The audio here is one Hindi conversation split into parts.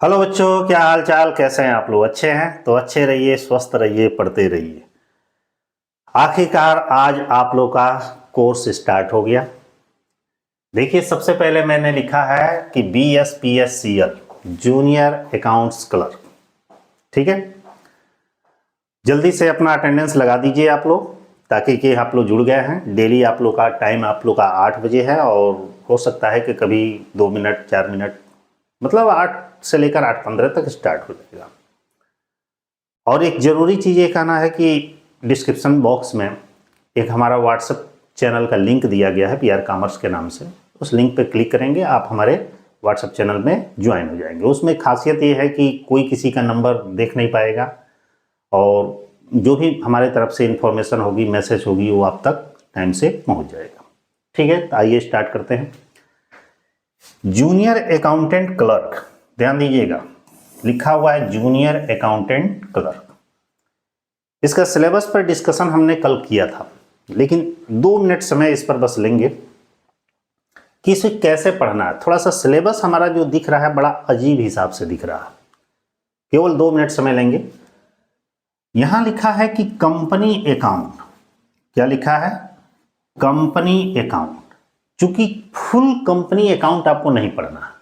हेलो बच्चों, क्या हाल चाल, कैसे हैं आप लोग? अच्छे हैं तो अच्छे रहिए, स्वस्थ रहिए, पढ़ते रहिए। आखिरकार आज आप लोग का कोर्स स्टार्ट हो गया। देखिए, सबसे पहले मैंने लिखा है कि BSPSCL जूनियर अकाउंट्स क्लर्क। ठीक है, जल्दी से अपना अटेंडेंस लगा दीजिए आप लोग, ताकि कि आप लोग जुड़ गए हैं। डेली आप लोग का टाइम आप लोग का 8 बजे है, और हो सकता है कि कभी 2 मिनट 4 मिनट, मतलब 8 से लेकर 8:15 तक स्टार्ट हो जाएगा। और एक ज़रूरी चीज़ ये कहना है कि डिस्क्रिप्शन बॉक्स में एक हमारा व्हाट्सएप चैनल का लिंक दिया गया है, PR कॉमर्स के नाम से। उस लिंक पर क्लिक करेंगे, आप हमारे व्हाट्सएप चैनल में ज्वाइन हो जाएंगे। उसमें खासियत ये है कि कोई किसी का नंबर देख नहीं पाएगा, और जो भी हमारे तरफ से इंफॉर्मेशन होगी, मैसेज होगी, वो आप तक टाइम से पहुंच जाएगा। ठीक है, तो आइए स्टार्ट करते हैं। जूनियर अकाउंटेंट क्लर्क, ध्यान दीजिएगा, लिखा हुआ है जूनियर अकाउंटेंट क्लर्क। इसका सिलेबस पर डिस्कशन हमने कल किया था, लेकिन 2 मिनट समय इस पर बस लेंगे कि इसे कैसे पढ़ना है। थोड़ा सा सिलेबस हमारा जो दिख रहा है बड़ा अजीब हिसाब से दिख रहा है। केवल 2 मिनट समय लेंगे। यहां लिखा है कि कंपनी अकाउंट, क्या लिखा है? Company account. चूंकि फुल कंपनी अकाउंट आपको नहीं पढ़ना है,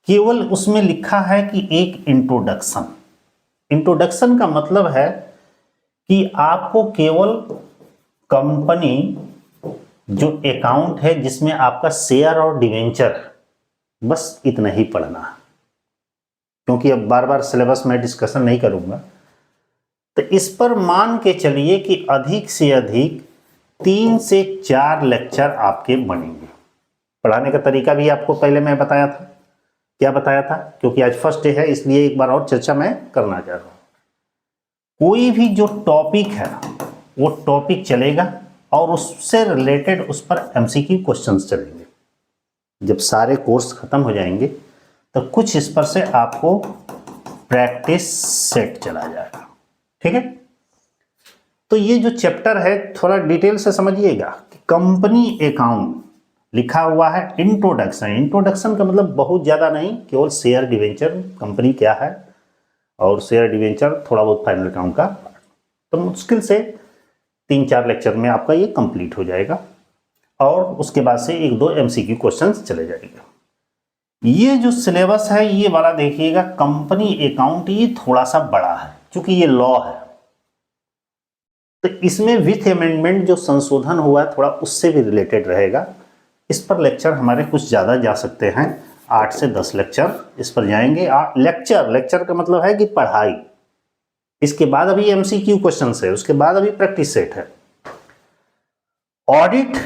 केवल उसमें लिखा है कि एक इंट्रोडक्शन। इंट्रोडक्शन का मतलब है कि आपको केवल कंपनी जो अकाउंट है जिसमें आपका शेयर और डिवेंचर, बस इतना ही पढ़ना है। क्योंकि अब बार बार सिलेबस में डिस्कशन नहीं करूंगा, तो इस पर मान के चलिए कि अधिक से अधिक 3 से 4 लेक्चर आपके बनेंगे। पढ़ाने का तरीका भी आपको पहले मैं बताया था। क्या बताया था? क्योंकि आज फर्स्ट डे है, इसलिए एक बार और चर्चा मैं करना चाह रहा हूं। कोई भी जो टॉपिक है वो टॉपिक चलेगा, और उससे रिलेटेड उस पर MCQ क्वेश्चंस चलेंगे। जब सारे कोर्स खत्म हो जाएंगे तो कुछ इस पर से आपको प्रैक्टिस सेट चला जाएगा। ठीक है, तो ये जो चैप्टर है थोड़ा डिटेल से समझिएगा कि कंपनी अकाउंट लिखा हुआ है इंट्रोडक्शन। इंट्रोडक्शन का मतलब बहुत ज्यादा नहीं, केवल शेयर डिवेंचर, कंपनी क्या है, और शेयर डिवेंचर, थोड़ा बहुत फाइनल अकाउंट का। तो मुश्किल से 3-4 लेक्चर में आपका ये कंप्लीट हो जाएगा, और उसके बाद से 1-2 MCQ क्वेश्चंस चले जाएंगे। ये जो सिलेबस है ये वाला देखिएगा, कंपनी अकाउंट, ये थोड़ा सा बड़ा है क्योंकि ये लॉ है। तो इसमें विथ अमेंडमेंट जो संशोधन हुआ है थोड़ा उससे भी रिलेटेड रहेगा। इस पर लेक्चर हमारे कुछ ज़्यादा जा सकते हैं, 8 से 10 लेक्चर इस पर जाएंगे। लेक्चर का मतलब है कि पढ़ाई। इसके बाद अभी MCQ क्वेश्चन है, उसके बाद अभी प्रैक्टिस सेट है। ऑडिट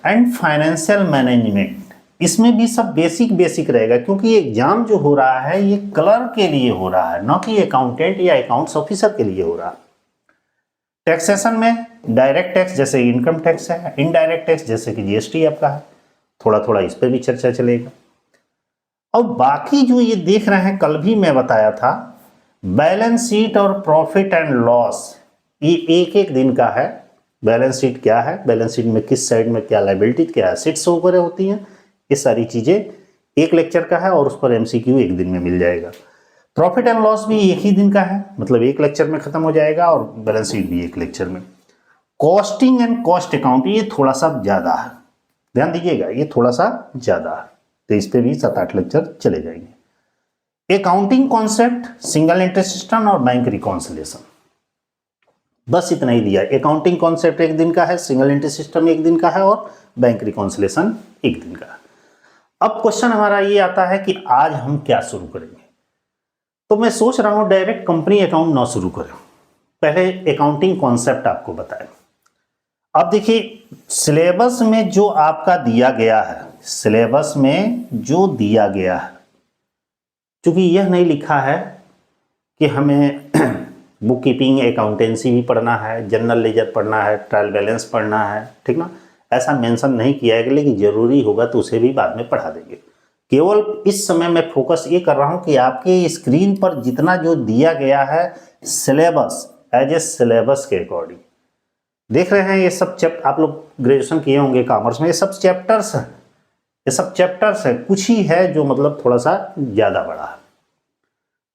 एंड फाइनेंशियल मैनेजमेंट, इसमें भी सब बेसिक रहेगा, क्योंकि एग्जाम जो हो रहा है ये क्लर्क के लिए हो रहा है, न कि अकाउंटेंट या अकाउंट्स ऑफिसर के लिए हो रहा है। टैक्सेशन में डायरेक्ट टैक्स जैसे इनकम टैक्स है, इनडायरेक्ट टैक्स जैसे कि GST आपका है, थोड़ा थोड़ा इस पर भी चर्चा चलेगा। और बाकी जो ये देख रहे हैं, कल भी मैं बताया था, बैलेंस शीट और प्रॉफिट एंड लॉस, ये एक एक दिन का है। बैलेंस शीट क्या है, बैलेंस शीट में किस साइड में क्या लायबिलिटी, क्या एसेट्स वगैरह होती हैं, ये सारी चीजें एक लेक्चर का है, और उस पर MCQ एक दिन में मिल जाएगा। प्रॉफिट एंड लॉस भी एक ही दिन का है, मतलब एक लेक्चर में खत्म हो जाएगा, और बैलेंस शीट भी एक लेक्चर में। कॉस्टिंग एंड कॉस्ट अकाउंट, ये थोड़ा सा ज्यादा है, ध्यान दीजिएगा, ये थोड़ा सा ज्यादा है, तो इस पे भी 7-8 लेक्चर चले जाएंगे। Accounting concept, single interest system और बैंक रिकॉन्सिलेशन, बस इतना ही दिया। अकाउंटिंग कॉन्सेप्ट एक दिन का है, सिंगल इंटरेस्ट सिस्टम एक दिन का है, और बैंक रिकॉन्सिलेशन एक दिन का है। अब क्वेश्चन हमारा ये आता है कि आज हम क्या शुरू करेंगे। तो मैं सोच रहा हूं डायरेक्ट कंपनी अकाउंट ना शुरू करें, पहले अकाउंटिंग कॉन्सेप्ट आपको बताएं। अब देखिए, सिलेबस में जो आपका दिया गया है, सिलेबस में जो दिया गया है, क्योंकि यह नहीं लिखा है कि हमें बुक कीपिंग अकाउंटेंसी भी पढ़ना है, जनरल लेजर पढ़ना है, ट्रायल बैलेंस पढ़ना है, ठीक ना, ऐसा मेंशन नहीं किया है, लेकिन जरूरी होगा तो उसे भी बाद में पढ़ा देंगे। केवल इस समय मैं फोकस ये कर रहा हूं कि आपके स्क्रीन पर जितना जो दिया गया है सिलेबस, एज ए सिलेबस के अकॉर्डिंग देख रहे हैं। ये सब आप लोग ग्रेजुएशन किए होंगे कॉमर्स में, ये सब चैप्टर्स हैं, ये सब चैप्टर्स है, कुछ ही है जो मतलब थोड़ा सा ज़्यादा बड़ा है।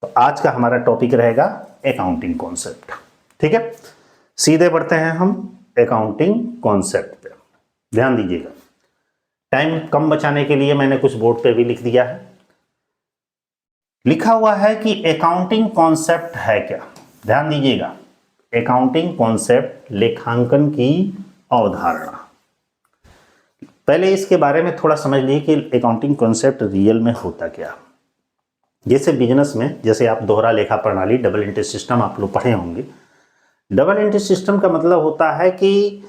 तो आज का हमारा टॉपिक रहेगा अकाउंटिंग कॉन्सेप्ट। ठीक है, सीधे बढ़ते हैं हम अकाउंटिंग कॉन्सेप्ट पे। ध्यान दीजिएगा, टाइम कम बचाने के लिए मैंने कुछ बोर्ड पे भी लिख दिया है। लिखा हुआ है कि अकाउंटिंग कॉन्सेप्ट है क्या। ध्यान दीजिएगा, अकाउंटिंग कॉन्सेप्ट लेखांकन की अवधारणा। पहले इसके बारे में थोड़ा समझ लीजिए कि अकाउंटिंग कॉन्सेप्ट रियल में होता क्या। जैसे बिजनेस में, जैसे आप दोहरा लेखा प्रणाली, डबल एंट्री सिस्टम आप लोग पढ़े होंगे। डबल एंट्री सिस्टम का मतलब होता है कि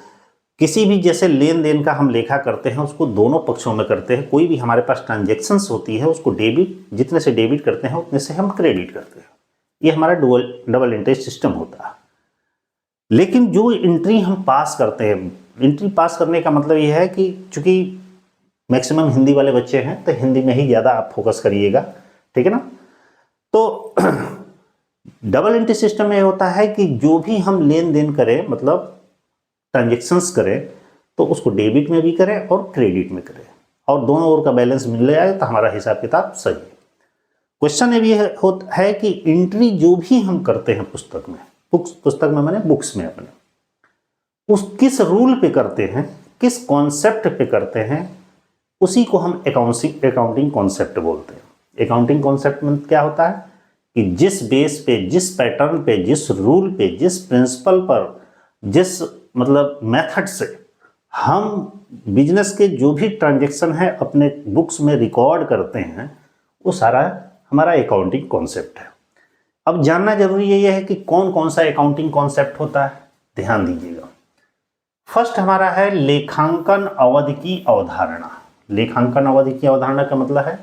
किसी भी जैसे लेन देन का हम लेखा करते हैं उसको दोनों पक्षों में करते हैं। कोई भी हमारे पास ट्रांजेक्शन्स होती है उसको डेबिट, जितने से डेबिट करते हैं उतने से हम क्रेडिट करते हैं। ये हमारा डबल एंट्री सिस्टम होता है। लेकिन जो एंट्री हम पास करते हैं, एंट्री पास करने का मतलब ये है कि चूंकि मैक्सिमम हिंदी वाले बच्चे हैं तो हिंदी में ही ज़्यादा आप फोकस करिएगा, ठीक है ना। तो डबल एंट्री सिस्टम में होता है कि जो भी हम लेन देन करें, मतलब ट्रांजेक्शन्स करें, तो उसको डेबिट में भी करें और क्रेडिट में करें, और दोनों ओर का बैलेंस मिल जाए तो हमारा हिसाब किताब सही है। क्वेश्चन ये भी है कि एंट्री जो भी हम करते हैं पुस्तक में, पुस्तक में मैंने बुक्स में अपने, उस किस रूल पे करते हैं, किस कॉन्सेप्ट पे करते हैं, उसी को हम अकाउंटिंग कॉन्सेप्ट बोलते हैं। अकाउंटिंग कॉन्सेप्ट में क्या होता है कि जिस बेस पे, जिस पैटर्न पे, जिस रूल पे, जिस प्रिंसिपल पर, जिस मतलब मेथड से हम बिजनेस के जो भी ट्रांजैक्शन है अपने बुक्स में रिकॉर्ड करते हैं, वो सारा हमारा अकाउंटिंग कॉन्सेप्ट है। अब जानना जरूरी ये है कि कौन कौन सा अकाउंटिंग कॉन्सेप्ट होता है। ध्यान दीजिएगा, फर्स्ट हमारा है लेखांकन अवधि की अवधारणा। लेखांकन अवधि की अवधारणा का मतलब है,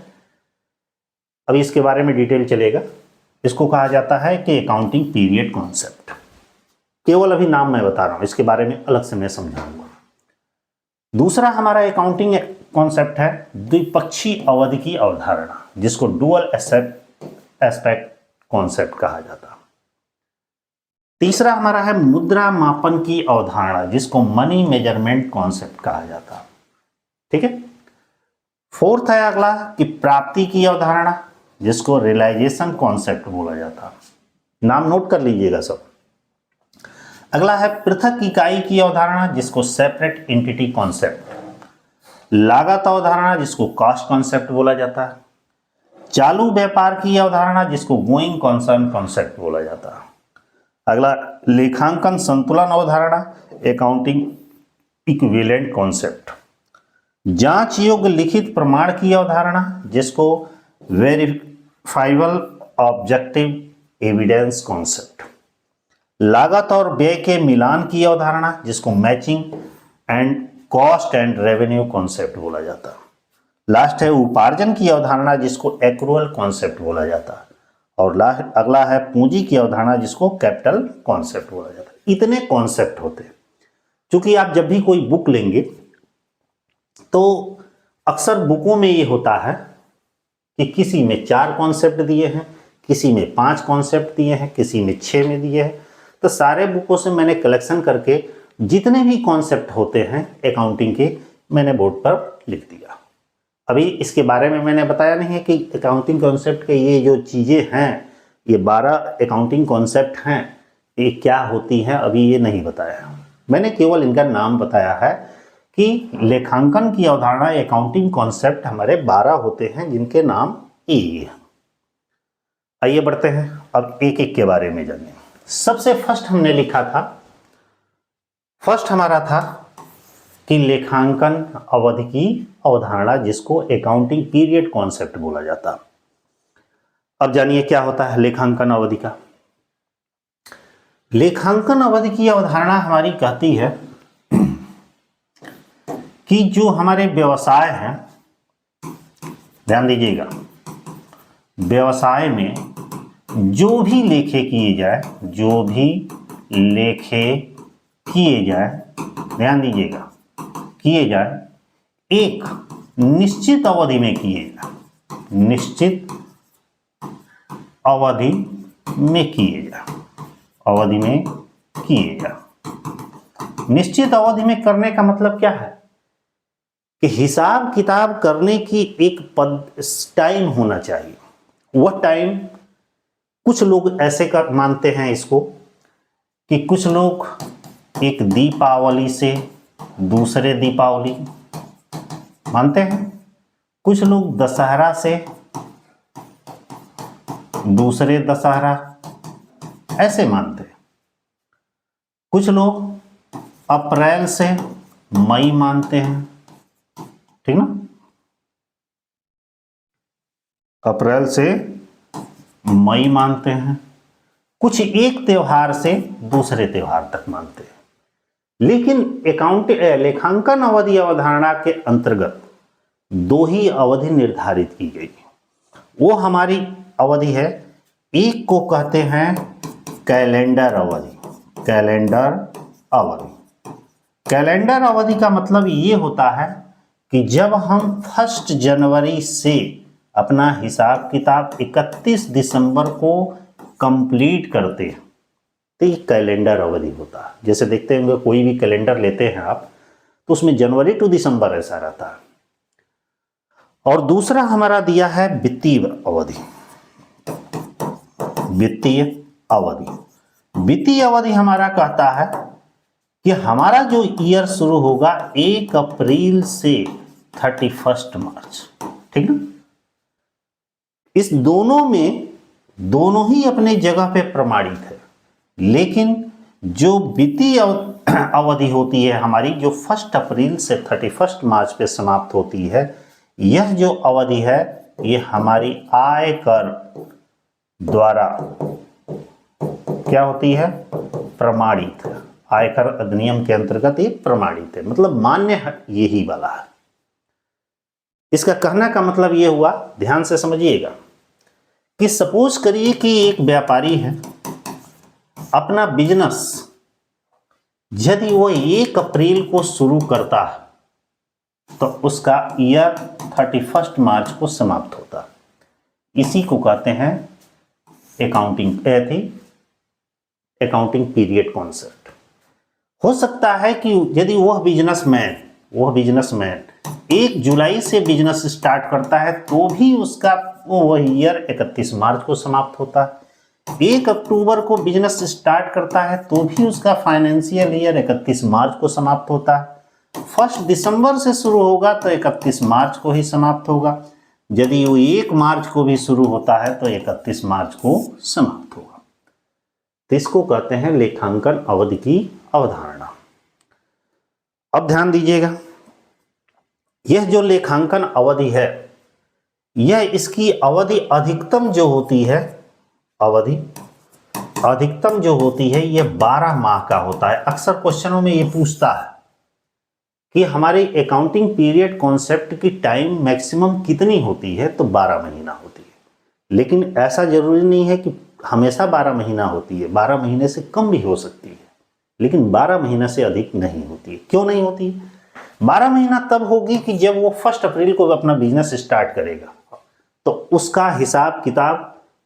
अभी इसके बारे में डिटेल चलेगा, इसको कहा जाता है कि अकाउंटिंग पीरियड कॉन्सेप्ट। केवल अभी नाम मैं बता रहा हूं, इसके बारे में अलग से मैं समझाऊंगा। दूसरा हमारा अकाउंटिंग कॉन्सेप्ट है द्विपक्षीय अवधि की अवधारणा, जिसको डुअल एस्पेक्ट कॉन्सेप्ट कहा जाता है। तीसरा हमारा है मुद्रा मापन की अवधारणा, जिसको मनी मेजरमेंट कॉन्सेप्ट कहा जाता है। ठीक है, फोर्थ है अगला कि प्राप्ति की अवधारणा, जिसको रियलाइजेशन कॉन्सेप्ट बोला जाता है। नाम नोट कर लीजिएगा सब। अगला है पृथक इकाई की अवधारणा, जिसको सेपरेट एंटिटी कॉन्सेप्ट। लागत अवधारणा, जिसको कॉस्ट कॉन्सेप्ट बोला जाता है। चालू व्यापार की अवधारणा, जिसको गोइंग कंसर्न कॉन्सेप्ट बोला जाता है। अगला लेखांकन संतुलन अवधारणा, अकाउंटिंग इक्विवेलेंट कॉन्सेप्ट। जांच योग्य लिखित प्रमाण की अवधारणा, जिसको वेरीफाइबल ऑब्जेक्टिव एविडेंस कॉन्सेप्ट। लागत और व्यय के मिलान की अवधारणा, जिसको matching and cost and revenue concept बोला जाता है। लास्ट है उपार्जन की अवधारणा, जिसको एक्रूअल कॉन्सेप्ट बोला जाता है। और अगला है पूंजी की अवधारणा, जिसको कैपिटल कॉन्सेप्ट बोला जाता है। इतने कॉन्सेप्ट होते हैं। क्योंकि आप जब भी कोई बुक लेंगे तो अक्सर बुकों में ये होता है कि किसी में 4 कॉन्सेप्ट दिए हैं, किसी में 5 कॉन्सेप्ट दिए हैं, किसी में 6 में दिए हैं। तो सारे बुकों से मैंने कलेक्शन करके जितने भी कॉन्सेप्ट होते हैं अकाउंटिंग के, मैंने बोर्ड पर लिख दिया। अभी इसके बारे में मैंने बताया नहीं है कि अकाउंटिंग कॉन्सेप्ट के ये जो चीज़ें हैं, ये 12 अकाउंटिंग कॉन्सेप्ट हैं, ये क्या होती हैं, अभी ये नहीं बताया। मैंने केवल इनका नाम बताया है कि लेखांकन की अवधारणा अकाउंटिंग कॉन्सेप्ट हमारे 12 होते हैं, जिनके नाम ये हैं। आइए बढ़ते हैं अब एक एक के बारे में जानें। सबसे फर्स्ट हमने लिखा था, फर्स्ट हमारा था कि लेखांकन अवधि की अवधारणा, जिसको अकाउंटिंग पीरियड कॉन्सेप्ट बोला जाता। अब जानिए क्या होता है लेखांकन अवधि का। लेखांकन अवधि की अवधारणा हमारी कहती है कि जो हमारे व्यवसाय हैं, ध्यान दीजिएगा, व्यवसाय में जो भी लेखे किए जाए, जो भी लेखे किए जाए, ध्यान दीजिएगा, किए जाए, एक निश्चित अवधि में किए जाए, निश्चित अवधि में किए जाए, अवधि में किए जाए। निश्चित अवधि में करने का मतलब क्या है कि हिसाब किताब करने की एक टाइम होना चाहिए। वह टाइम कुछ लोग ऐसे कर मानते हैं इसको कि कुछ लोग एक दीपावली से दूसरे दीपावली मानते हैं, कुछ लोग दशहरा से दूसरे दशहरा ऐसे मानते हैं, कुछ लोग अप्रैल से मई मानते हैं, ठीक ना, अप्रैल से मई मानते हैं, कुछ एक त्योहार से दूसरे त्योहार तक मानते हैं। लेकिन लेखांकन अवधि अवधारणा के अंतर्गत दो ही अवधि निर्धारित की गई। वो हमारी अवधि है, एक को कहते हैं कैलेंडर अवधि। कैलेंडर अवधि, कैलेंडर अवधि का मतलब ये होता है कि जब हम 1 जनवरी से अपना हिसाब किताब 31 दिसंबर को कंप्लीट करते हैं तो ये कैलेंडर अवधि होता है। जैसे देखते होंगे कोई भी कैलेंडर लेते हैं आप तो उसमें जनवरी टू दिसंबर ऐसा रहता है। और दूसरा हमारा दिया है वित्तीय अवधि। वित्तीय अवधि, वित्तीय अवधि हमारा कहता है कि हमारा जो ईयर शुरू होगा 1 अप्रैल से 31 मार्च, ठीक ना। इस दोनों में दोनों ही अपने जगह पे प्रमाणित है, लेकिन जो वित्तीय अवधि होती है हमारी, जो 1 अप्रैल से 31 मार्च पे समाप्त होती है, यह जो अवधि है ये हमारी आयकर द्वारा क्या होती है, प्रमाणित है। आयकर अधिनियम के अंतर्गत ये प्रमाणित है, मतलब मान्य है, यही वाला है। इसका कहने का मतलब ये हुआ, ध्यान से समझिएगा, कि सपोज करिए कि एक व्यापारी है, अपना बिजनेस यदि वो 1 अप्रैल को शुरू करता है तो उसका ईयर 31 मार्च को समाप्त होता है। इसी को कहते हैं अकाउंटिंग पीरियड कॉन्सेप्ट। हो सकता है कि यदि वह बिजनेसमैन 1 जुलाई से बिजनेस स्टार्ट करता है तो भी उसका वह ईयर 31 मार्च को समाप्त होता है। 1 अक्टूबर को बिजनेस स्टार्ट करता है तो भी उसका फाइनेंशियल ईयर 31 मार्च को समाप्त होता है। 1 दिसंबर से शुरू होगा तो 31 मार्च को ही समाप्त होगा। यदि वो 1 मार्च को भी शुरू होता है तो 31 मार्च को समाप्त होगा। तो इसको कहते हैं लेखांकन अवधि की अवधारणा। अब ध्यान दीजिएगा, यह जो लेखांकन अवधि है, यह इसकी अवधि अधिकतम जो होती है, अवधि अधिकतम जो होती है यह 12 माह का होता है। अक्सर क्वेश्चनों में यह पूछता है कि हमारी अकाउंटिंग पीरियड कॉन्सेप्ट की टाइम मैक्सिमम कितनी होती है, तो 12 महीना होती है। लेकिन ऐसा जरूरी नहीं है कि हमेशा 12 महीना होती है, 12 महीने से कम भी हो सकती है, लेकिन 12 महीना से अधिक नहीं होती है। क्यों नहीं होती है? 12 महीना तब होगी कि जब वो 1 अप्रैल को अपना बिजनेस स्टार्ट करेगा तो उसका हिसाब किताब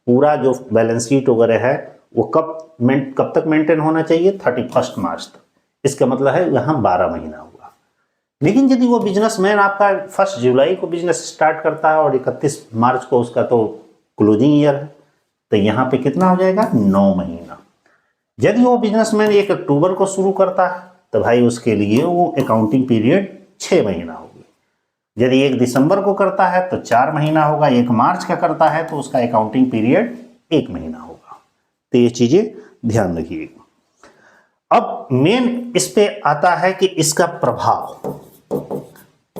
पूरा जो बैलेंस शीट वगैरह है वो कब तक मेंटेन होना चाहिए, 31 मार्च तक। इसका मतलब है यहाँ 12 महीना हुआ। लेकिन यदि वो बिजनेसमैन आपका 1 जुलाई को बिजनेस स्टार्ट करता है और 31 मार्च को उसका तो क्लोजिंग ईयर है, तो यहाँ पे कितना हो जाएगा, 9 महीना। यदि वो बिजनेसमैन 1 अक्टूबर को शुरू करता है तो भाई उसके लिए वो अकाउंटिंग पीरियड 6 महीना होगी। यदि 1 दिसंबर को करता है तो 4 महीना होगा, 1 मार्च का करता है तो उसका अकाउंटिंग पीरियड 1 महीना होगा। तो ये चीजें ध्यान रखिएगा। अब मेन इस पे आता है कि इसका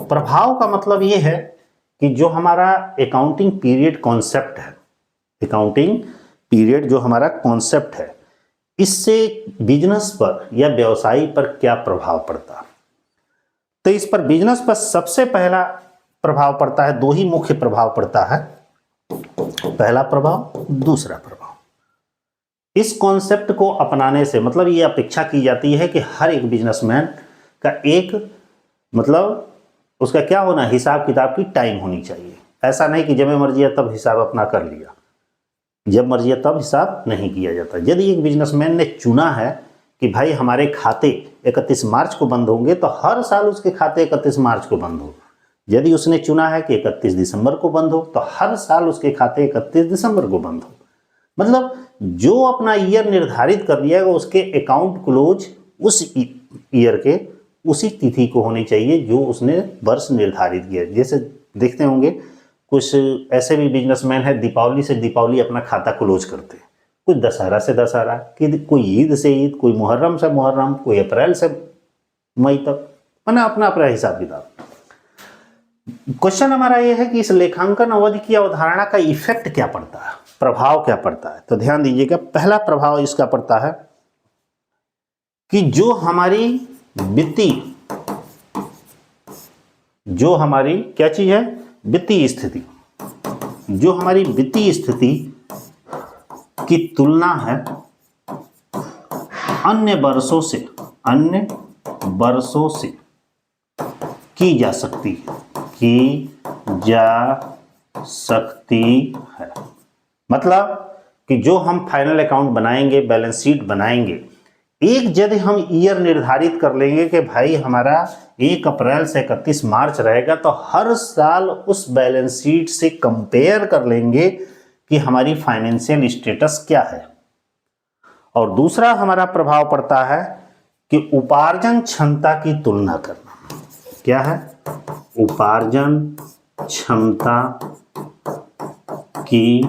प्रभाव का मतलब ये है कि जो हमारा अकाउंटिंग पीरियड कॉन्सेप्ट है, अकाउंटिंग पीरियड जो हमारा कॉन्सेप्ट है, इससे बिजनेस पर या व्यवसाय पर क्या प्रभाव पड़ता है। तो इस पर बिजनेस पर सबसे पहला प्रभाव पड़ता है, 2 ही मुख्य प्रभाव पड़ता है, पहला प्रभाव, दूसरा प्रभाव। इस कॉन्सेप्ट को अपनाने से मतलब ये अपेक्षा की जाती है कि हर एक बिजनेसमैन का एक मतलब उसका क्या होना, हिसाब किताब की टाइम होनी चाहिए। ऐसा नहीं कि जब मर्जी है तब हिसाब अपना कर लिया, जब मर्जी है तब हिसाब नहीं किया जाता। यदि एक बिजनेसमैन ने चुना है कि भाई हमारे खाते 31 मार्च को बंद होंगे तो हर साल उसके खाते 31 मार्च को बंद होगा, यदि उसने चुना है कि 31 दिसंबर को बंद हो तो हर साल उसके खाते 31 दिसंबर को बंद हो। मतलब जो अपना ईयर निर्धारित कर लिया है उसके अकाउंट क्लोज उस ईयर के उसी तिथि को होनी चाहिए जो उसने वर्ष निर्धारित किया। जैसे देखते होंगे कुछ ऐसे भी बिजनेसमैन है दीपावली से दीपावली अपना खाता क्लोज करते हैं, कुछ दशहरा से दशहरा, कि कोई ईद से ईद, कोई मुहर्रम से मुहर्रम, कोई अप्रैल से मई तक, मैंने अपना अपना हिसाब किताब। क्वेश्चन हमारा यह है कि इस लेखांकन अवधि की अवधारणा का इफेक्ट क्या पड़ता है, प्रभाव क्या पड़ता है। तो ध्यान दीजिएगा, पहला प्रभाव इसका पड़ता है कि जो हमारी क्या चीज है, वित्तीय स्थिति, जो हमारी वित्तीय स्थिति की तुलना है अन्य वर्षों से की जा सकती है। मतलब कि जो हम फाइनल अकाउंट बनाएंगे, बैलेंस शीट बनाएंगे, एक यदि हम ईयर निर्धारित कर लेंगे कि भाई हमारा 1 अप्रैल से 31 मार्च रहेगा, तो हर साल उस बैलेंस शीट से कंपेयर कर लेंगे कि हमारी फाइनेंशियल स्टेटस क्या है। और दूसरा हमारा प्रभाव पड़ता है कि उपार्जन क्षमता की तुलना करना। क्या है? उपार्जन क्षमता की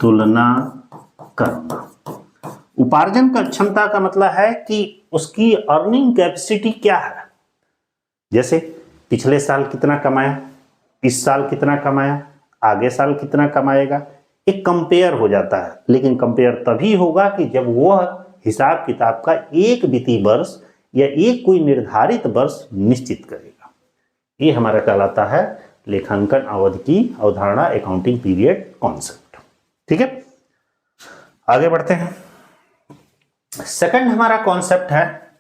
तुलना करना। उपार्जन का क्षमता का मतलब है कि उसकी अर्निंग कैपेसिटी क्या है। जैसे पिछले साल कितना कमाया, इस साल कितना कमाया, आगे साल कितना कमाएगा, एक कंपेयर हो जाता है। लेकिन कंपेयर तभी होगा कि जब वह हिसाब किताब का एक वित्तीय वर्ष या एक कोई निर्धारित वर्ष निश्चित करेगा। ये हमारा कहलाता है लेखांकन अवधि की अवधारणा, अकाउंटिंग पीरियड कॉन्सेप्ट। ठीक है, आगे बढ़ते हैं। सेकंड हमारा कॉन्सेप्ट है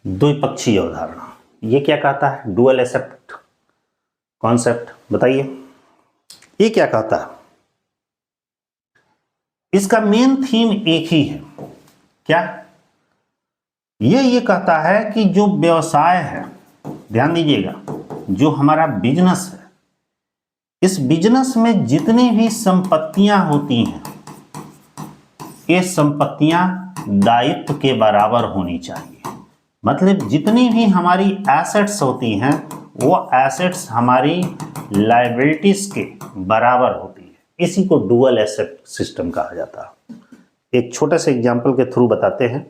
द्विपक्षीय अवधारणा। ये क्या कहता है? Dual asset concept. बताइए ये क्या कहता है? इसका मेन थीम एक ही है। क्या? ये कहता है कि जो व्यवसाय है, ध्यान दीजिएगा, जो हमारा बिजनेस है, इस बिजनेस में जितनी भी संपत्तियां होती हैं, ये संपत्तियां दायित्व के बराबर होनी चाहिए। मतलब जितनी भी हमारी एसेट्स होती हैं वो एसेट्स हमारी लायबिलिटीज के बराबर होती है। इसी को डुअल एसेट सिस्टम कहा जाता है। एक छोटे से एग्जांपल के थ्रू बताते हैं।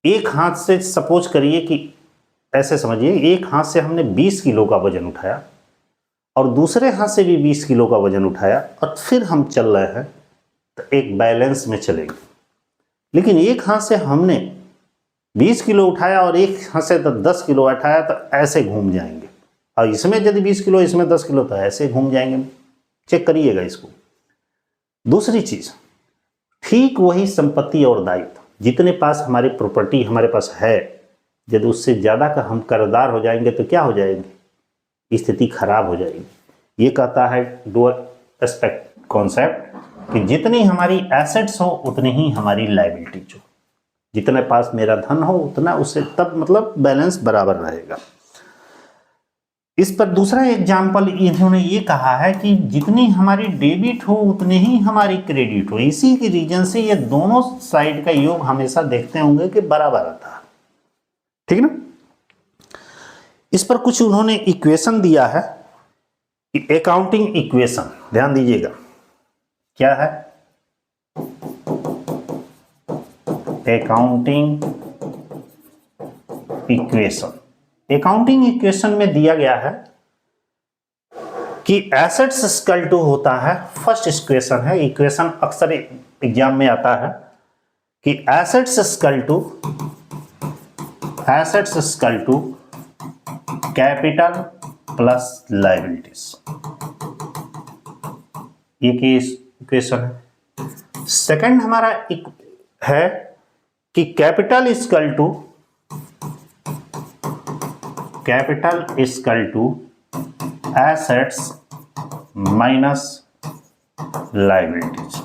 एक हाथ से सपोज करिए कि ऐसे समझिए, एक हाथ से हमने 20 किलो का वजन उठाया और दूसरे हाथ से भी 20 किलो का वजन उठाया और फिर हम चल रहे हैं, तो एक बैलेंस में चलेंगे। लेकिन एक हाथ से हमने 20 किलो उठाया और एक हाथ से 10 किलो उठाया, तो ऐसे घूम जाएंगे। और इसमें यदि 20 किलो, इसमें 10 किलो, तो ऐसे घूम जाएंगे। चेक करिएगा इसको। दूसरी चीज, ठीक वही संपत्ति और दायित्व, जितने पास हमारी प्रॉपर्टी हमारे पास है, यदि उससे ज्यादा का हम कर्जदार हो जाएंगे तो क्या हो जाएंगे? स्थिति खराब हो जाएगी। ये कहता है डुअल एस्पेक्ट कॉन्सेप्ट कि जितनी हमारी एसेट्स हो उतनी ही हमारी लायबिलिटीज हो। जितने पास मेरा धन हो उतना उससे तब मतलब बैलेंस बराबर रहेगा। इस पर दूसरा एग्जाम्पल इन्होंने ये कहा है कि जितनी हमारी डेबिट हो उतनी ही हमारी क्रेडिट हो। इसी की रीजन से ये दोनों साइड का योग हमेशा देखते होंगे कि बराबर आता है। ठीक ना? इस पर कुछ उन्होंने इक्वेशन दिया है, अकाउंटिंग इक्वेशन। ध्यान दीजिएगा, क्या है? Accounting equation. अकाउंटिंग इक्वेशन में दिया गया है कि एसेट्स इक्वल टू होता है, फर्स्ट इक्वेशन है, इक्वेशन अक्सर एग्जाम में आता है कि assets equal to capital plus liabilities. ये की इक्वेशन है। सेकंड हमारा है कि capital equal to assets minus liabilities.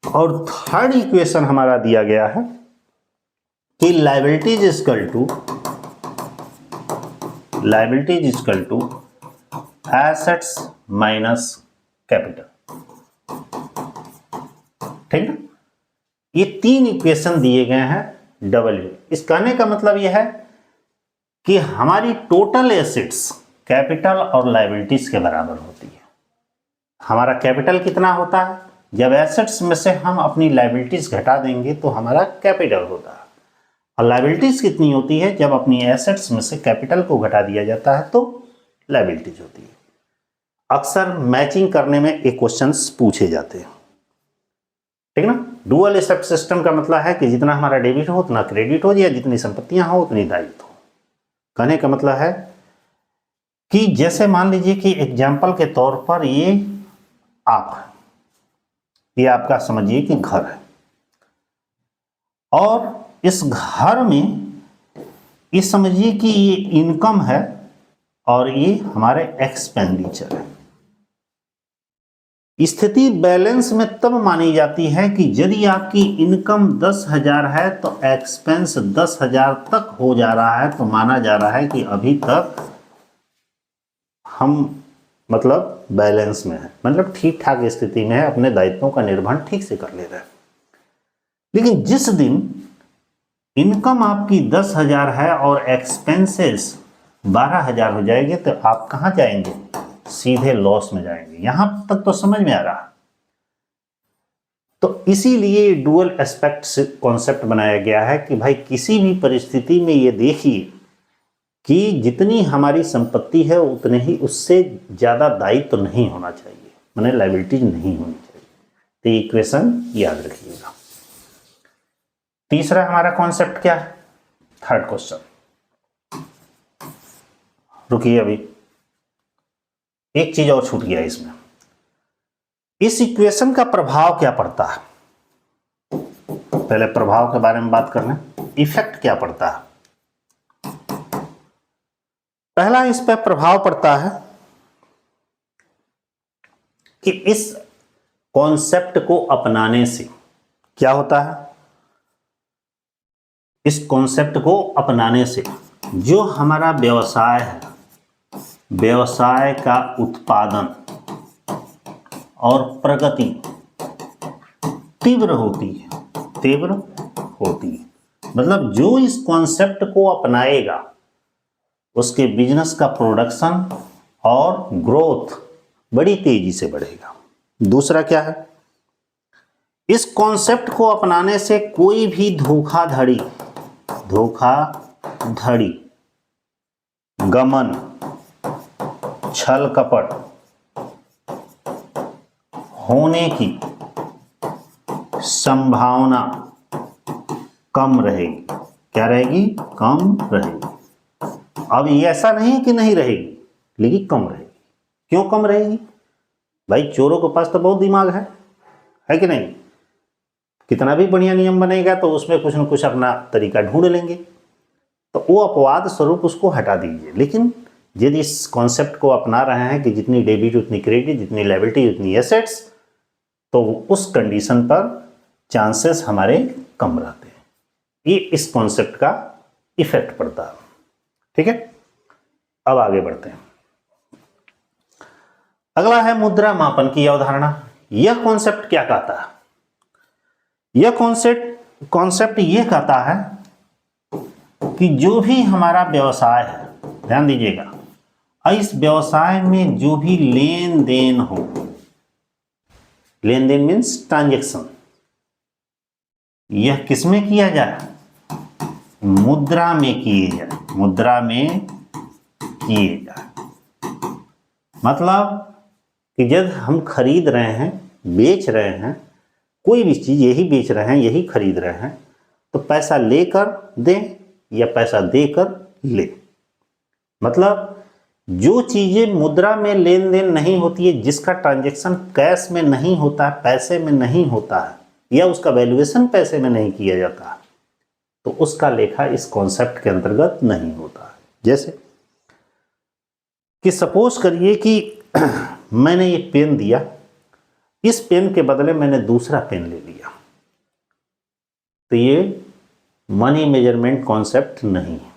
और थर्ड इक्वेशन हमारा दिया गया है कि liabilities equal to liabilities equal to assets minus capital. ठीक ना, ये तीन इक्वेशन दिए गए हैं डब्ल्यू। इस कहने का मतलब यह है कि हमारी टोटल एसेट्स कैपिटल और लायबिलिटीज के बराबर होती है। हमारा कैपिटल कितना होता है, जब एसेट्स में से हम अपनी लायबिलिटीज घटा देंगे तो हमारा कैपिटल होता है, और लायबिलिटीज कितनी होती है, जब अपनी एसेट्स में से कैपिटल को घटा दिया जाता है तो लायबिलिटीज होती है। अक्सर मैचिंग करने में ये क्वेश्चंस पूछे जाते हैं। ठीक ना, डुअल एसेट सिस्टम का मतलब है कि जितना हमारा डेबिट हो उतना क्रेडिट हो, या जितनी संपत्तियां हो उतनी दायित्व हो। कहने का मतलब है कि जैसे मान लीजिए कि एग्जाम्पल के तौर पर ये आपका समझिए कि घर है, और इस घर में ये समझिए कि ये इनकम है और ये हमारे एक्सपेंडिचर है। स्थिति बैलेंस में तब मानी जाती है कि यदि आपकी इनकम 10,000 है तो एक्सपेंस 10,000 तक हो जा रहा है, तो माना जा रहा है कि अभी तक हम मतलब बैलेंस में है, मतलब ठीक ठाक स्थिति में है, अपने दायित्वों का निर्वहन ठीक से कर ले रहे हैं। लेकिन जिस दिन इनकम आपकी 10,000 है और एक्सपेंसेस 12,000 हो जाएंगे तो आप कहां जाएंगे, सीधे लॉस में जाएंगे। यहां तक तो समझ में आ रहा। तो इसीलिए डुअल एस्पेक्ट कॉन्सेप्ट बनाया गया है कि भाई किसी भी परिस्थिति में ये देखिए कि जितनी हमारी संपत्ति है उतने ही, उससे ज्यादा दायित्व तो नहीं होना चाहिए, माने लायबिलिटीज नहीं होनी चाहिए। तो ये इक्वेशन याद रखिएगा। तीसरा हमारा कॉन्सेप्ट क्या है, थर्ड क्वेश्चन। रुकिए, अभी एक चीज और छूट गया इसमें। इस इक्वेशन का प्रभाव क्या पड़ता है, पहले प्रभाव के बारे में बात कर लें। इफेक्ट क्या पड़ता है। पहला इस पर प्रभाव पड़ता है कि इस कॉन्सेप्ट को अपनाने से क्या होता है, इस कॉन्सेप्ट को अपनाने से जो हमारा व्यवसाय है, व्यवसाय का उत्पादन और प्रगति तीव्र होती है। मतलब जो इस कॉन्सेप्ट को अपनाएगा उसके बिजनेस का प्रोडक्शन और ग्रोथ बड़ी तेजी से बढ़ेगा। दूसरा क्या है, इस कॉन्सेप्ट को अपनाने से कोई भी धोखाधड़ी, गमन, छल कपट होने की संभावना कम रहेगी। क्या रहेगी, कम रहेगी। अब ये ऐसा नहीं है कि नहीं रहेगी, लेकिन कम रहेगी। क्यों कम रहेगी, भाई चोरों के पास तो बहुत दिमाग है कि नहीं। कितना भी बढ़िया नियम बनेगा तो उसमें कुछ न कुछ अपना तरीका ढूंढ लेंगे, तो वो अपवाद स्वरूप उसको हटा दीजिए। लेकिन यदि इस कॉन्सेप्ट को अपना रहे हैं कि जितनी डेबिट उतनी क्रेडिट, जितनी लायबिलिटी उतनी एसेट्स, तो उस कंडीशन पर चांसेस हमारे कम रहते हैं। ये इस कॉन्सेप्ट का इफेक्ट पड़ता है। ठीक है, अब आगे बढ़ते हैं। अगला है मुद्रा मापन की अवधारणा। यह कॉन्सेप्ट क्या कहता है, यह कॉन्सेप्ट यह कहता है कि जो भी हमारा व्यवसाय है, ध्यान दीजिएगा, इस व्यवसाय में जो भी लेन देन हो, लेन देन मीन्स ट्रांजैक्शन, यह किसमें किया जाए, मुद्रा में किए जाए, मुद्रा में किए जाए। मतलब कि जब हम खरीद रहे हैं, बेच रहे हैं, कोई भी चीज यही बेच रहे हैं, यही खरीद रहे हैं, तो पैसा लेकर दें या पैसा देकर ले। मतलब जो चीजें मुद्रा में लेन देन नहीं होती है, जिसका ट्रांजैक्शन कैश में नहीं होता है, पैसे में नहीं होता है, या उसका वैल्यूएशन पैसे में नहीं किया जाता, तो उसका लेखा इस कॉन्सेप्ट के अंतर्गत नहीं होता है। जैसे कि सपोज करिए कि मैंने ये पेन दिया, इस पेन के बदले मैंने दूसरा पेन ले लिया, तो ये मनी मेजरमेंट कॉन्सेप्ट नहीं है।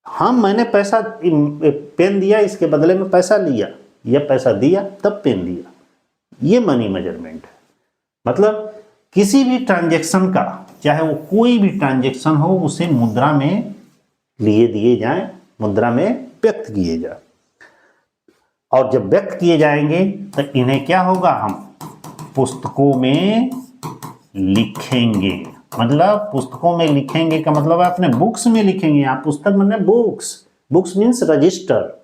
मैंने पैसा पेन दिया, इसके बदले में पैसा लिया, या पैसा दिया तब पेन दिया, ये मनी मेजरमेंट है। मतलब किसी भी ट्रांजैक्शन का, चाहे वो कोई भी ट्रांजैक्शन हो, उसे मुद्रा में लिए दिए जाएं, मुद्रा में व्यक्त किए जाए। और जब व्यक्त किए जाएंगे तो इन्हें क्या होगा, हम पुस्तकों में लिखेंगे। मतलब पुस्तकों में लिखेंगे का मतलब है अपने बुक्स में लिखेंगे। यहाँ पुस्तक मतलब बुक्स, बुक्स मीन्स रजिस्टर।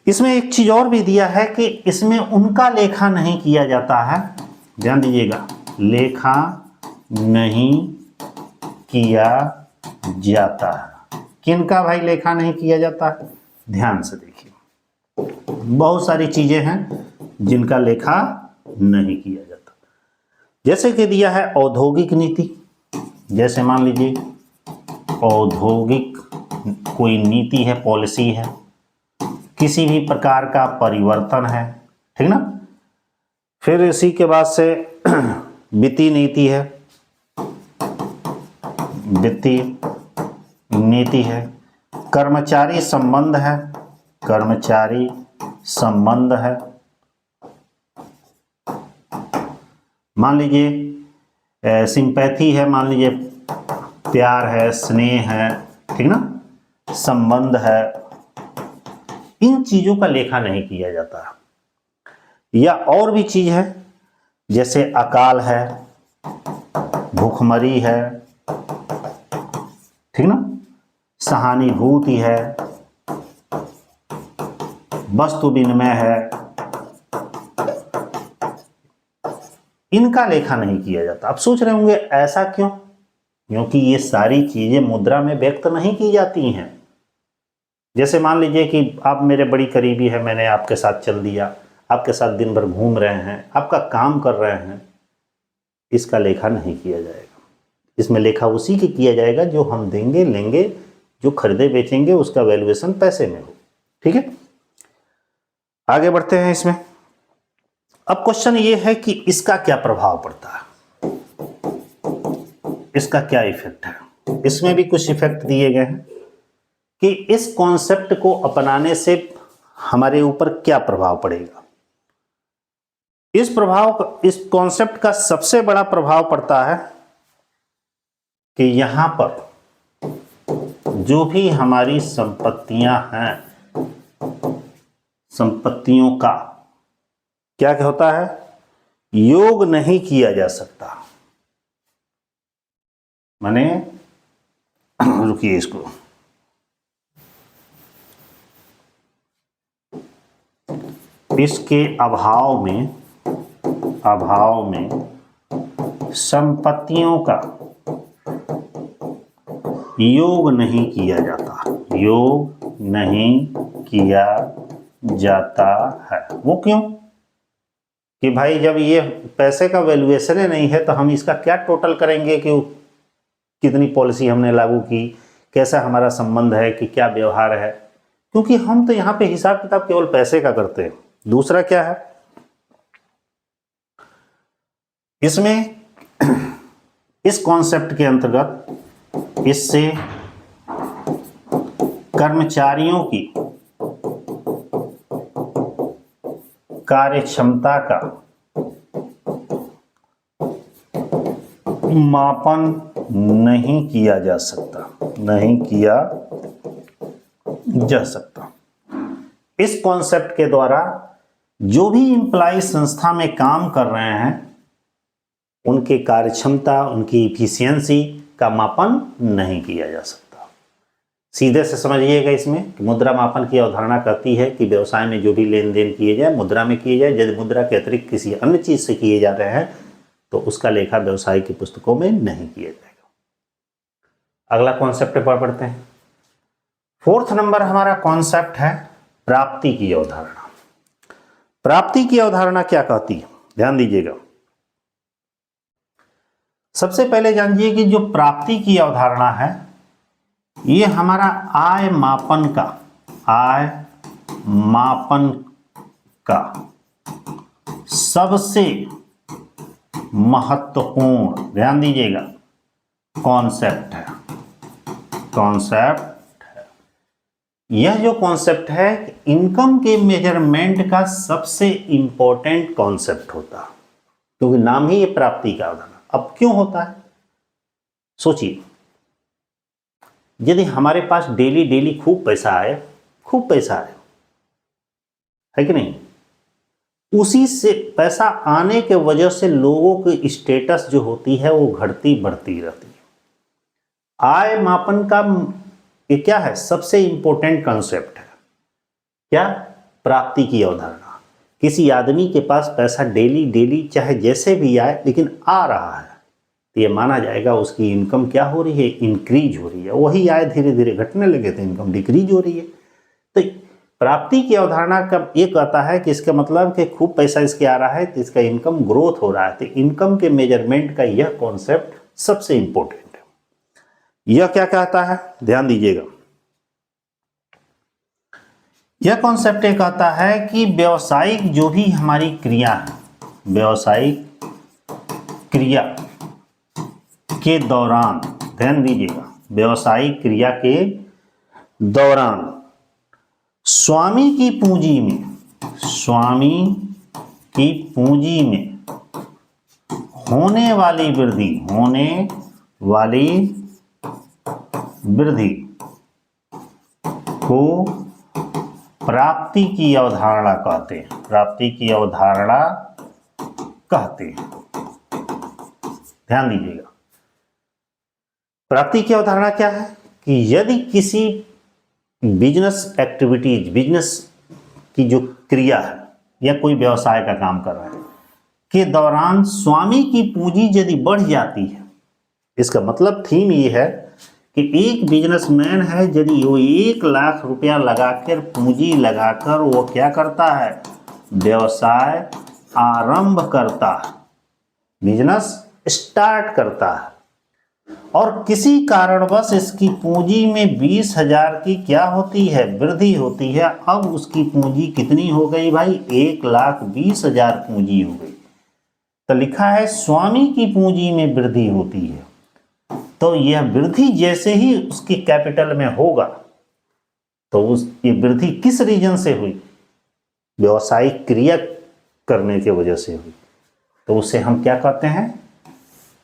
इसमें एक चीज और भी दिया है कि इसमें उनका लेखा नहीं किया जाता है, ध्यान दीजिएगा, लेखा नहीं किया जाता है। किनका भाई लेखा नहीं किया जाता है? ध्यान से देखिए, बहुत सारी चीजें हैं जिनका लेखा नहीं किया जाता। जैसे कि दिया है औद्योगिक नीति, जैसे मान लीजिए औद्योगिक कोई नीति है, पॉलिसी है, किसी भी प्रकार का परिवर्तन है, ठीक ना। फिर इसी के बाद से वित्तीय नीति है, वित्तीय नीति है, कर्मचारी संबंध है, कर्मचारी संबंध है, मान लीजिए सिंपैथी है, मान लीजिए प्यार है, स्नेह है, ठीक ना, संबंध है। इन चीजों का लेखा नहीं किया जाता। या और भी चीज है, जैसे अकाल है, भूखमरी है, ठीक ना, सहानुभूति है, वस्तु विनिमय है, इनका लेखा नहीं किया जाता। अब सोच रहे होंगे ऐसा क्यों? क्योंकि ये सारी चीजें मुद्रा में व्यक्त नहीं की जाती हैं। जैसे मान लीजिए कि आप मेरे बड़ी करीबी है, मैंने आपके साथ चल दिया, आपके साथ दिन भर घूम रहे हैं, आपका काम कर रहे हैं, इसका लेखा नहीं किया जाएगा। इसमें लेखा उसी की किया जाएगा जो हम देंगे, लेंगे, जो खरीदे बेचेंगे, उसका वैल्यूएशन पैसे में हो, ठीक है। आगे बढ़ते हैं इसमें। अब क्वेश्चन ये है कि इसका क्या प्रभाव पड़ता है, इसका क्या इफेक्ट है। इसमें भी कुछ इफेक्ट दिए गए हैं कि इस कॉन्सेप्ट को अपनाने से हमारे ऊपर क्या प्रभाव पड़ेगा। इस कॉन्सेप्ट का सबसे बड़ा प्रभाव पड़ता है कि यहां पर जो भी हमारी संपत्तियां हैं, संपत्तियों का क्या होता है, योग नहीं किया जा सकता। माने रुकिए, इसको इसके अभाव में संपत्तियों का योग नहीं किया जाता, योग नहीं किया जाता है। वो क्यों? कि भाई जब ये पैसे का वैल्यूएशन नहीं है तो हम इसका क्या टोटल करेंगे कि कितनी पॉलिसी हमने लागू की, कैसा हमारा संबंध है, कि क्या व्यवहार है। क्योंकि हम तो यहाँ पे हिसाब किताब केवल पैसे का करते हैं। दूसरा क्या है, इसमें इस कॉन्सेप्ट के अंतर्गत इससे कर्मचारियों की कार्य क्षमता का मापन नहीं किया जा सकता, नहीं किया जा सकता। इस कॉन्सेप्ट के द्वारा जो भी एम्प्लॉय संस्था में काम कर रहे हैं, उनके कार्य क्षमता, उनकी इफिशियंसी का मापन नहीं किया जा सकता। सीधे से समझिएगा इसमें कि मुद्रा मापन की अवधारणा कहती है कि व्यवसाय में जो भी लेन देन किए जाए मुद्रा में किए जाए। यदि मुद्रा के अतिरिक्त किसी अन्य चीज से किए जा रहे हैं तो उसका लेखा व्यवसाय की पुस्तकों में नहीं किया जाएगा। अगला कॉन्सेप्ट पर पढ़ते हैं। 4th नंबर हमारा कॉन्सेप्ट है प्राप्ति की अवधारणा। प्राप्ति की अवधारणा क्या कहती है, ध्यान दीजिएगा। सबसे पहले जानिए कि जो प्राप्ति की अवधारणा है, ये हमारा आय मापन का सबसे महत्वपूर्ण, ध्यान दीजिएगा, कॉन्सेप्ट है। कॉन्सेप्ट है। यह जो कॉन्सेप्ट है इनकम के मेजरमेंट का सबसे इंपॉर्टेंट कॉन्सेप्ट होता है, क्योंकि नाम ही ये प्राप्ति का अवधारणा। अब क्यों होता है, सोचिए, यदि हमारे पास डेली डेली खूब पैसा आए, खूब पैसा आए, है कि नहीं, उसी से पैसा आने के वजह से लोगों की स्टेटस जो होती है वो घटती बढ़ती रहती है। आय मापन का ये क्या है, सबसे इंपॉर्टेंट कॉन्सेप्ट है, क्या, प्राप्ति की अवधारणा। किसी आदमी के पास पैसा डेली डेली चाहे जैसे भी आए लेकिन आ रहा है, तो ये माना जाएगा उसकी इनकम क्या हो रही है, इंक्रीज हो रही है। वही आय धीरे धीरे घटने लगे तो इनकम डिक्रीज हो रही है। तो प्राप्ति की अवधारणा का ये कहता है कि इसका मतलब कि खूब पैसा इसके आ रहा है तो इसका इनकम ग्रोथ हो रहा है। तो इनकम के मेजरमेंट का यह कॉन्सेप्ट सबसे इंपॉर्टेंट है। यह क्या कहता है, ध्यान दीजिएगा, यह कॉन्सेप्ट ये कहता है कि व्यावसायिक जो भी हमारी क्रिया है, व्यावसायिक क्रिया के दौरान, ध्यान दीजिएगा, व्यावसायिक क्रिया के दौरान स्वामी की पूंजी में, स्वामी की पूंजी में होने वाली वृद्धि, होने वाली वृद्धि को प्राप्ति की अवधारणा कहते हैं, प्राप्ति की अवधारणा कहते हैं। ध्यान दीजिएगा, प्राप्ति की अवधारणा क्या है कि यदि किसी बिजनेस एक्टिविटीज, बिजनेस की जो क्रिया है या कोई व्यवसाय का काम कर रहा है के दौरान स्वामी की पूंजी यदि बढ़ जाती है, इसका मतलब थीम ये है कि एक बिजनेसमैन है, यदि वो 1 लाख रुपया लगाकर, पूंजी लगाकर वो क्या करता है, व्यवसाय आरंभ करता है, बिजनेस स्टार्ट करता है, और किसी कारणवश इसकी पूंजी में 20,000 की क्या होती है, वृद्धि होती है। अब उसकी पूंजी कितनी हो गई भाई, 1,20,000 पूंजी हो गई। तो लिखा है स्वामी की पूंजी में वृद्धि होती है, तो यह वृद्धि जैसे ही उसकी कैपिटल में होगा तो ये वृद्धि किस रीजन से हुई, व्यवसायिक क्रिया करने की वजह से हुई, तो उसे हम क्या कहते हैं,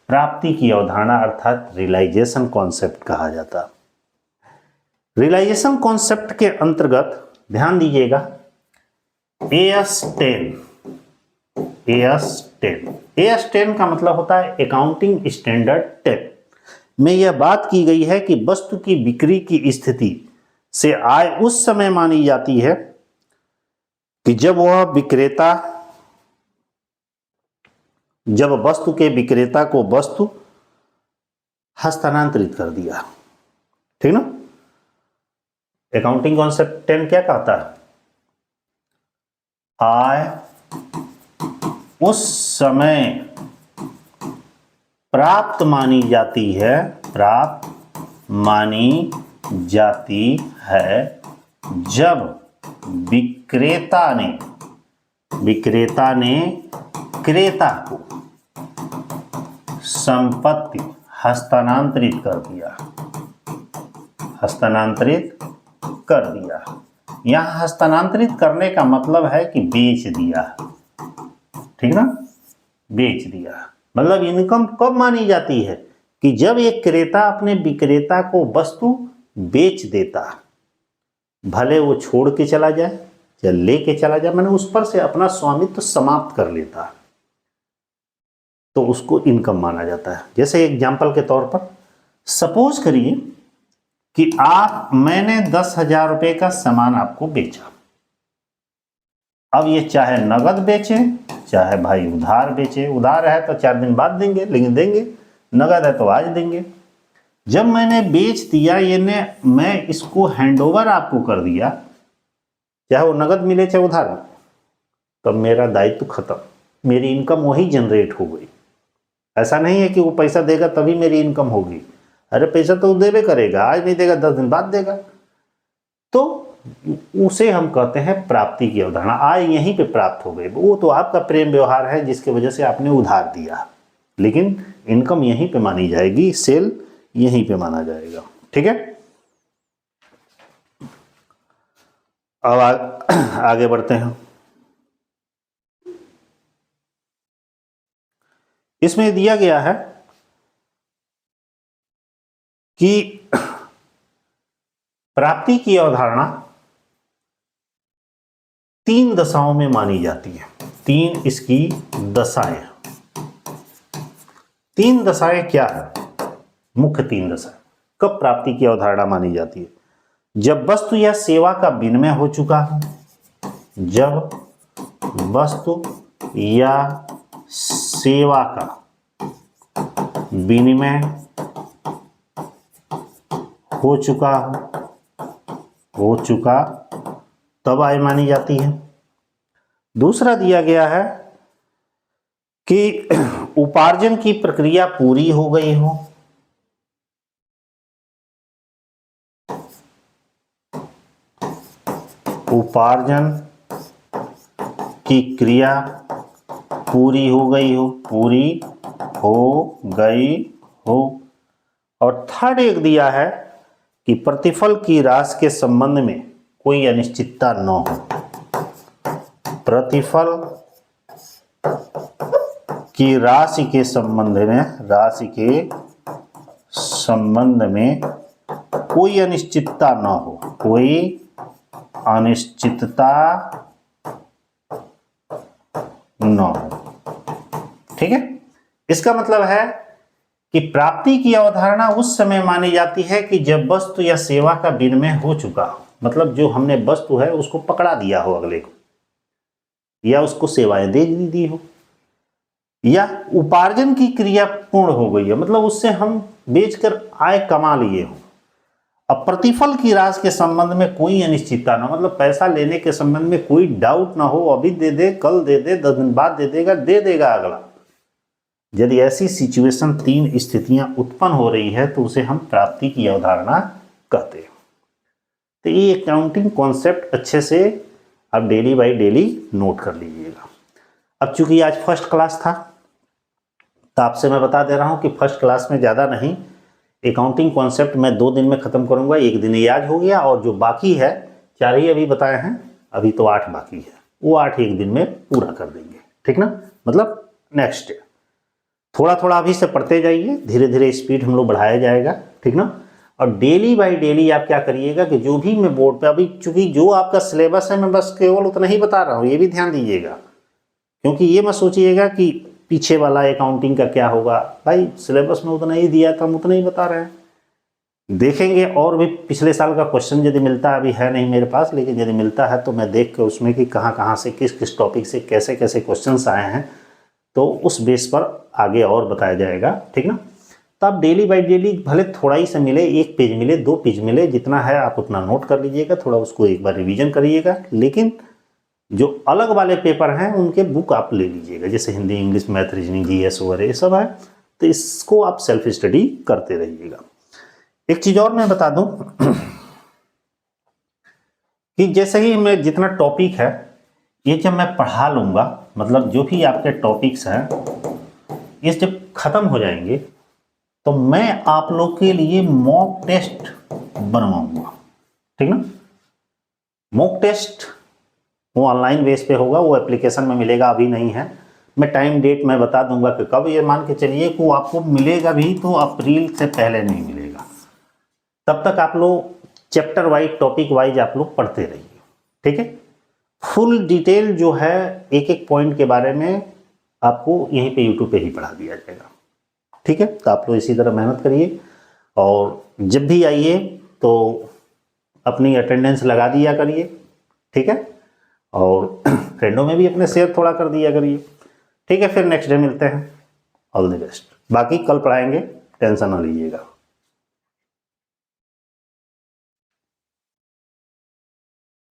प्राप्ति की अवधारणा अर्थात रियलाइजेशन कॉन्सेप्ट कहा जाता। रियलाइजेशन कॉन्सेप्ट के अंतर्गत ध्यान दीजिएगा AS10 का मतलब होता है अकाउंटिंग स्टैंडर्ड 10 में यह बात की गई है कि वस्तु की बिक्री की स्थिति से आय उस समय मानी जाती है कि जब वस्तु के विक्रेता को वस्तु हस्तांतरित कर दिया, ठीक ना। अकाउंटिंग कॉन्सेप्ट 10 क्या कहता है, आय उस समय प्राप्त मानी जाती है, प्राप्त मानी जाती है जब विक्रेता ने क्रेता को संपत्ति हस्तांतरित कर दिया। यहां हस्तांतरित करने का मतलब है कि बेच दिया, ठीक ना, बेच दिया। मतलब इनकम कब मानी जाती है कि जब एक क्रेता अपने विक्रेता को वस्तु बेच देता, भले वो छोड़ के चला जाए या लेके चला जाए, मैंने उस पर से अपना स्वामित्व समाप्त कर लेता, तो उसको इनकम माना जाता है। जैसे एग्जाम्पल के तौर पर सपोज करिए कि मैंने 10,000 रुपए का सामान आपको बेचा। अब ये चाहे नगद बेचे चाहे भाई उधार बेचे, उधार है तो 4 दिन बाद देंगे, लेकिन देंगे, नगद है तो आज देंगे। जब मैंने बेच दिया, मैं इसको हैंडओवर आपको कर दिया, चाहे वो नगद मिले चाहे उधार मिले, तब मेरा दायित्व खत्म, मेरी इनकम वही जनरेट हो गई। ऐसा नहीं है कि वो पैसा देगा तभी मेरी इनकम होगी, अरे पैसा तो देवे करेगा, आज नहीं देगा 10 दिन बाद देगा, तो उसे हम कहते हैं प्राप्ति की अवधारणा। आय यहीं पे प्राप्त हो गई, वो तो आपका प्रेम व्यवहार है जिसके वजह से आपने उधार दिया, लेकिन इनकम यहीं पे मानी जाएगी, सेल यहीं पे माना जाएगा, ठीक है। अब आगे बढ़ते हैं। इसमें दिया गया है कि प्राप्ति की अवधारणा 3 दशाओं में मानी जाती है। 3 इसकी दशाएं। 3 दशाएं क्या है? मुख्य 3 दशाएं कब प्राप्ति की अवधारणा मानी जाती है? जब वस्तु या सेवा का विनिमय हो चुका है, जब वस्तु या सेवा का विनिमय हो चुका तब आय मानी जाती है। दूसरा दिया गया है कि उपार्जन की प्रक्रिया पूरी हो गई हो, उपार्जन की क्रिया पूरी हो गई हो। और थर्ड एक दिया है कि प्रतिफल की राशि के संबंध में कोई अनिश्चितता न हो। प्रतिफल की राशि के संबंध में कोई अनिश्चितता न हो, कोई अनिश्चितता न हो। ठीक है, इसका मतलब है कि प्राप्ति की अवधारणा उस समय मानी जाती है कि जब वस्तु या सेवा का विनिमय हो चुका हो, मतलब जो हमने वस्तु है उसको पकड़ा दिया हो अगले को, या उसको सेवाएं दे दी हो, या उपार्जन की क्रिया पूर्ण हो गई है, मतलब उससे हम बेचकर आय कमा लिए हो। अब प्रतिफल की राशि के संबंध में कोई अनिश्चितता ना, मतलब पैसा लेने के संबंध में कोई डाउट ना हो, अभी दे दे, कल दे दे, 10 दिन बाद दे देगा अगला। यदि ऐसी सिचुएशन 3 स्थितियां उत्पन्न हो रही है तो उसे हम प्राप्ति की अवधारणा कहते हैं। तो ये अकाउंटिंग कॉन्सेप्ट अच्छे से आप डेली बाय डेली नोट कर लीजिएगा। अब चूंकि आज फर्स्ट क्लास था तो आपसे मैं बता दे रहा हूं कि फर्स्ट क्लास में ज़्यादा नहीं, अकाउंटिंग कॉन्सेप्ट मैं 2 दिन में ख़त्म करूंगा, 1 दिन ये आज हो गया, और जो बाकी है 4 ही अभी बताए हैं, अभी तो 8 बाकी है, वो 8 1 दिन में पूरा कर देंगे। ठीक ना, मतलब नेक्स्ट डे थोड़ा थोड़ा अभी से पढ़ते जाइए, धीरे धीरे स्पीड हम लोग बढ़ाया जाएगा। ठीक ना, और डेली बाय डेली आप क्या करिएगा कि जो भी मैं बोर्ड पे, अभी चूंकि जो आपका सिलेबस है मैं बस केवल उतना ही बता रहा हूँ, ये भी ध्यान दीजिएगा, क्योंकि ये मत सोचिएगा कि पीछे वाला अकाउंटिंग का क्या होगा। भाई सिलेबस में उतना ही दिया था, हम उतना ही बता रहे हैं। देखेंगे और भी पिछले साल का क्वेश्चन यदि मिलता है, अभी है नहीं मेरे पास, लेकिन यदि मिलता है तो मैं देख के उसमें कि कहाँ से किस किस टॉपिक से कैसे कैसे क्वेश्चन आए हैं, तो उस बेस पर आगे और बताया जाएगा। ठीक ना, तो आप डेली बाय डेली भले थोड़ा ही से मिले, 1 पेज मिले, 2 पेज मिले, जितना है आप उतना नोट कर लीजिएगा, थोड़ा उसको एक बार रिवीजन करिएगा। लेकिन जो अलग वाले पेपर हैं उनके बुक आप ले लीजिएगा, जैसे Hindi, English, math, reasoning, GS वगैरह ये सब है, तो इसको आप सेल्फ स्टडी करते रहिएगा। एक चीज और मैं बता दूं कि जैसे ही मैं जितना टॉपिक है ये जब मैं पढ़ा लूंगा, मतलब जो भी आपके टॉपिक्स हैं ये जब खत्म हो जाएंगे तो मैं आप लोग के लिए मॉक टेस्ट बनवाऊंगा। ठीक ना, मॉक टेस्ट वो ऑनलाइन बेस पे होगा, वो एप्लीकेशन में मिलेगा, अभी नहीं है। मैं टाइम डेट मैं बता दूंगा कि कब, ये मान के चलिए कि वो आपको मिलेगा भी तो अप्रैल से पहले नहीं मिलेगा। तब तक आप लोग चैप्टर वाइज, टॉपिक वाइज आप लोग पढ़ते रहिए। ठीक है, फुल डिटेल जो है एक एक पॉइंट के बारे में आपको यहीं पे यूट्यूब पे ही पढ़ा दिया जाएगा। ठीक है, तो आप लोग इसी तरह मेहनत करिए, और जब भी आइए तो अपनी अटेंडेंस लगा दिया करिए। ठीक है, और फ्रेंडों में भी अपने शेयर थोड़ा कर दिया करिए। ठीक है, फिर नेक्स्ट डे मिलते हैं। All the best. बाकी कल पढ़ाएंगे, टेंशन ना लीजिएगा।